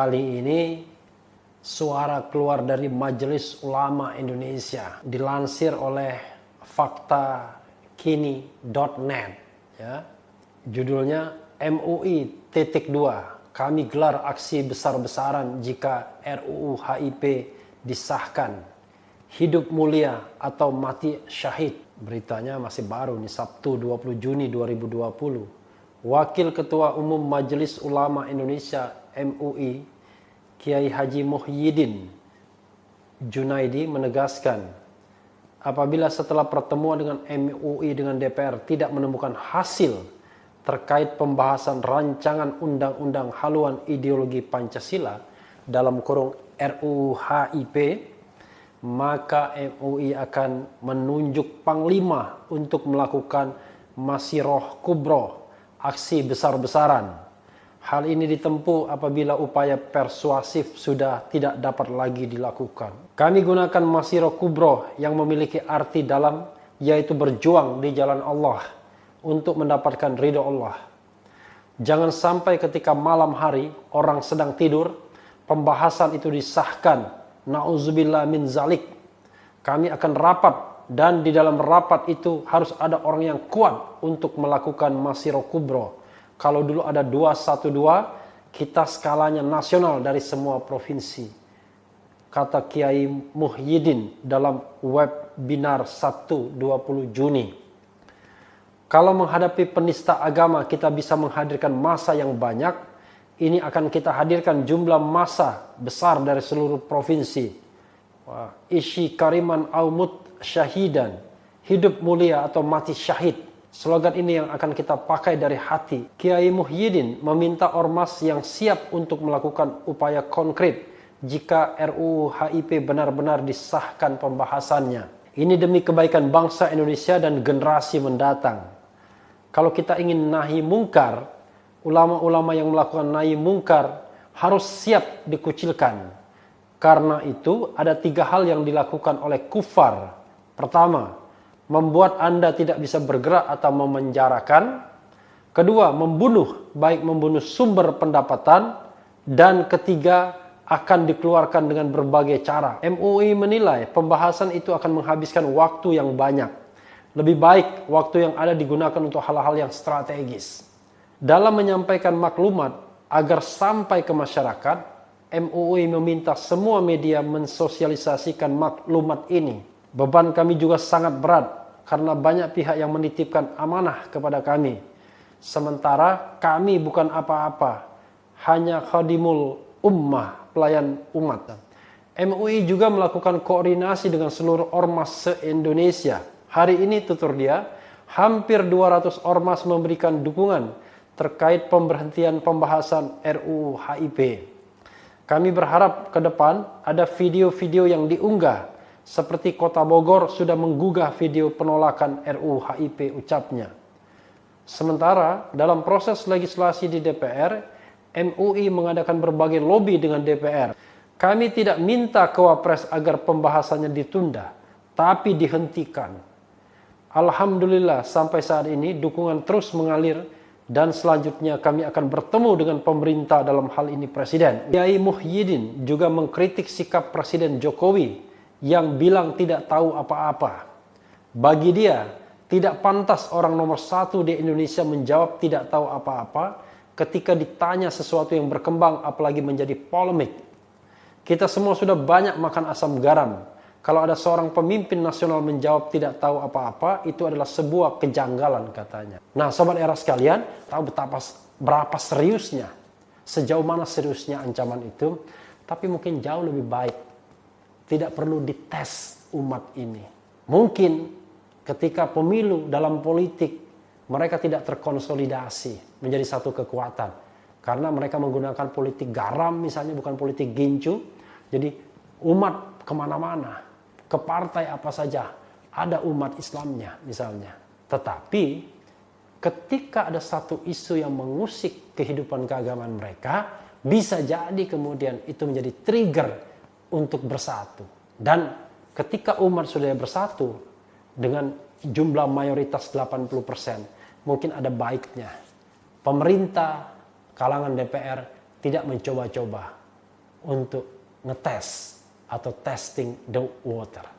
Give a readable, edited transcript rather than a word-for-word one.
Kali ini suara keluar dari Majelis Ulama Indonesia dilansir oleh faktakini.net ya. Judulnya MUI.2 kami gelar aksi besar-besaran jika RUU HIP disahkan. Hidup mulia atau mati syahid. Beritanya masih baru nih, Sabtu 20 Juni 2020. Wakil Ketua Umum Majelis Ulama Indonesia MUI, Kiai Haji Muhyiddin Junaidi menegaskan, apabila setelah pertemuan dengan MUI dengan DPR tidak menemukan hasil terkait pembahasan rancangan undang-undang haluan ideologi Pancasila dalam kurung RUU HIP, maka MUI akan menunjuk Panglima untuk melakukan Masyiroh Kubro, aksi besar-besaran. Hal ini ditempuh apabila upaya persuasif sudah tidak dapat lagi dilakukan. Kami gunakan Masyiroh Kubro yang memiliki arti dalam, yaitu berjuang di jalan Allah untuk mendapatkan ridho Allah. Jangan sampai ketika malam hari orang sedang tidur, pembahasan itu disahkan. Na'udzubillah min zalik. Kami akan rapat, dan di dalam rapat itu harus ada orang yang kuat untuk melakukan Masyiroh Kubro. Kalau dulu ada 212, kita skalanya nasional dari semua provinsi. Kata Kiai Muhyiddin dalam webinar Sabtu 20 Juni. Kalau menghadapi penista agama kita bisa menghadirkan massa yang banyak, ini akan kita hadirkan jumlah massa besar dari seluruh provinsi. Ishi kariman aumut syahidan, hidup mulia atau mati syahid. Slogan ini yang akan kita pakai dari hati. Kiai Muhyiddin meminta ormas yang siap untuk melakukan upaya konkret jika RUU HIP benar-benar disahkan pembahasannya. Ini demi kebaikan bangsa Indonesia dan generasi mendatang. Kalau kita ingin nahi mungkar, ulama-ulama yang melakukan nahi mungkar harus siap dikucilkan. Karena itu ada 3 hal yang dilakukan oleh kufar. Pertama, membuat Anda tidak bisa bergerak atau memenjarakan. Kedua, membunuh, baik membunuh sumber pendapatan. Dan ketiga, akan dikeluarkan dengan berbagai cara. MUI menilai pembahasan itu akan menghabiskan waktu yang banyak. Lebih baik waktu yang ada digunakan untuk hal-hal yang strategis. Dalam menyampaikan maklumat agar sampai ke masyarakat, MUI meminta semua media mensosialisasikan maklumat ini. Beban kami juga sangat berat karena banyak pihak yang menitipkan amanah kepada kami. Sementara kami bukan apa-apa, hanya khadimul ummah, pelayan umat. MUI juga melakukan koordinasi dengan seluruh ormas se-Indonesia. Hari ini tutur dia, hampir 200 ormas memberikan dukungan terkait pemberhentian pembahasan RUU HIP. Kami berharap ke depan ada video-video yang diunggah, seperti Kota Bogor sudah menggugah video penolakan RUU HIP ucapnya. Sementara dalam proses legislasi di DPR, MUI mengadakan berbagai lobby dengan DPR. Kami tidak minta ke Wapres agar pembahasannya ditunda, tapi dihentikan. Alhamdulillah sampai saat ini dukungan terus mengalir, dan selanjutnya kami akan bertemu dengan pemerintah dalam hal ini Presiden. Kiai Muhyiddin juga mengkritik sikap Presiden Jokowi yang bilang tidak tahu apa-apa. Bagi dia, tidak pantas orang nomor 1 di Indonesia menjawab tidak tahu apa-apa ketika ditanya sesuatu yang berkembang, apalagi menjadi polemik. Kita semua sudah banyak makan asam garam. Kalau ada seorang pemimpin nasional menjawab tidak tahu apa-apa, itu adalah sebuah kejanggalan katanya. Nah, sobat era sekalian, tahu berapa seriusnya, sejauh mana seriusnya ancaman itu, tapi mungkin jauh lebih baik. Tidak perlu dites umat ini. Mungkin ketika pemilu dalam politik, mereka tidak terkonsolidasi menjadi satu kekuatan. Karena mereka menggunakan politik garam misalnya, bukan politik gincu. Jadi umat kemana-mana, ke partai apa saja, ada umat Islamnya misalnya. Tetapi ketika ada satu isu yang mengusik kehidupan keagamaan mereka, bisa jadi kemudian itu menjadi trigger untuk bersatu. Dan ketika umat sudah bersatu dengan jumlah mayoritas 80%, mungkin ada baiknya pemerintah, kalangan DPR tidak mencoba-coba untuk ngetes atau testing the water.